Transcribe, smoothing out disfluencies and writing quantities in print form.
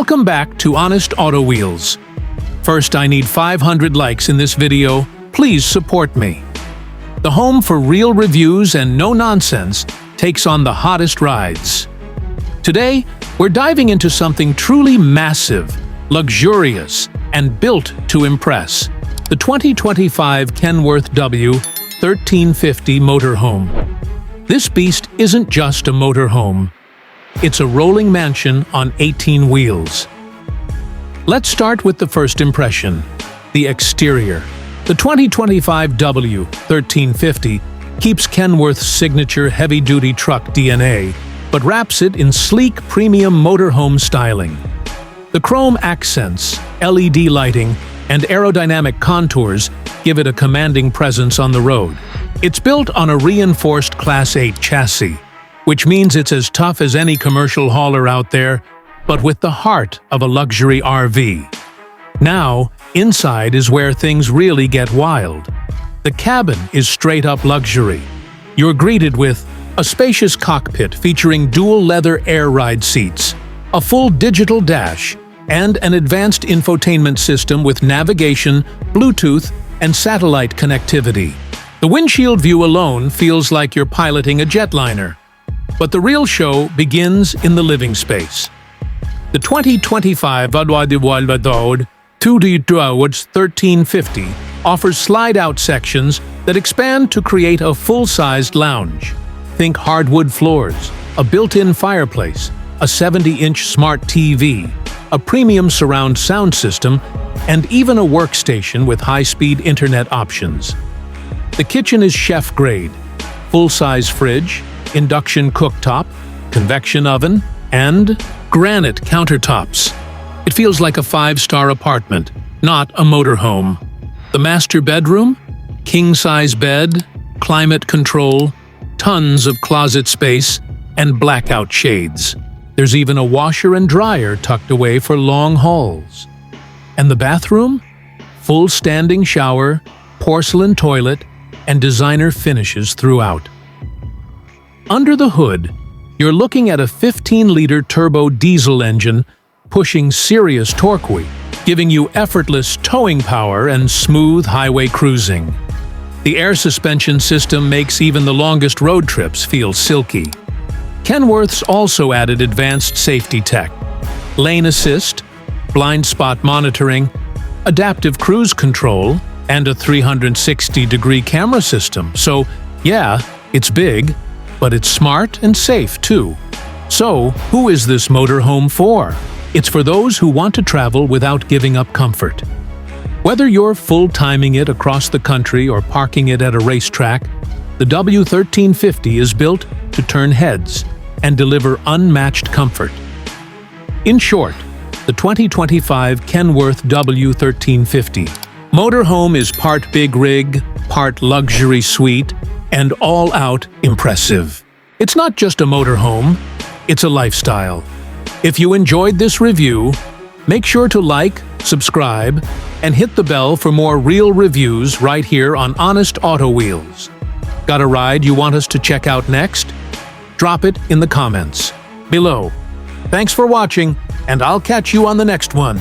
Welcome back to Honest Auto Wheels. First, I need 500 likes in this video. Please support me. The home for real reviews and no nonsense takes on the hottest rides. Today, we're diving into something truly massive, luxurious, and built to impress. The 2025 Kenworth W1350 Motorhome. This beast isn't just a motorhome. It's a rolling mansion on 18 wheels. Let's start with the first impression, the exterior. The 2025 W1350 keeps Kenworth's signature heavy-duty truck DNA, but wraps it in sleek premium motorhome styling. The chrome accents, LED lighting, and aerodynamic contours give it a commanding presence on the road. It's built on a reinforced Class 8 chassis, which means it's as tough as any commercial hauler out there, but with the heart of a luxury RV. Now, inside is where things really get wild. The cabin is straight-up luxury. You're greeted with a spacious cockpit featuring dual leather air ride seats, a full digital dash, and an advanced infotainment system with navigation, Bluetooth, and satellite connectivity. The windshield view alone feels like you're piloting a jetliner. But the real show begins in the living space. The 2025 W1350 offers slide-out sections that expand to create a full-sized lounge. Think hardwood floors, a built-in fireplace, a 70-inch smart TV, a premium surround sound system, and even a workstation with high-speed internet options. The kitchen is chef-grade, full-size fridge, induction cooktop, convection oven, and granite countertops. It feels like a five-star apartment, not a motorhome. The master bedroom? King-size bed, climate control, tons of closet space, and blackout shades. There's even a washer and dryer tucked away for long hauls. And the bathroom? Full standing shower, porcelain toilet, and designer finishes throughout. Under the hood, you're looking at a 15-liter turbo diesel engine pushing serious torque, giving you effortless towing power and smooth highway cruising. The air suspension system makes even the longest road trips feel silky. Kenworth's also added advanced safety tech, lane assist, blind spot monitoring, adaptive cruise control, and a 360-degree camera system. So, yeah, it's big, but it's smart and safe too. So, who is this motorhome for? It's for those who want to travel without giving up comfort. Whether you're full-timing it across the country or parking it at a racetrack, the W1350 is built to turn heads and deliver unmatched comfort. In short, the 2025 Kenworth W1350 Motorhome is part big rig, part luxury suite, and all-out impressive. It's not just a motorhome, it's a lifestyle. If you enjoyed this review, make sure to like, subscribe, and hit the bell for more real reviews right here on Honest Auto Wheels. Got a ride you want us to check out next? Drop it in the comments below. Thanks for watching, and I'll catch you on the next one.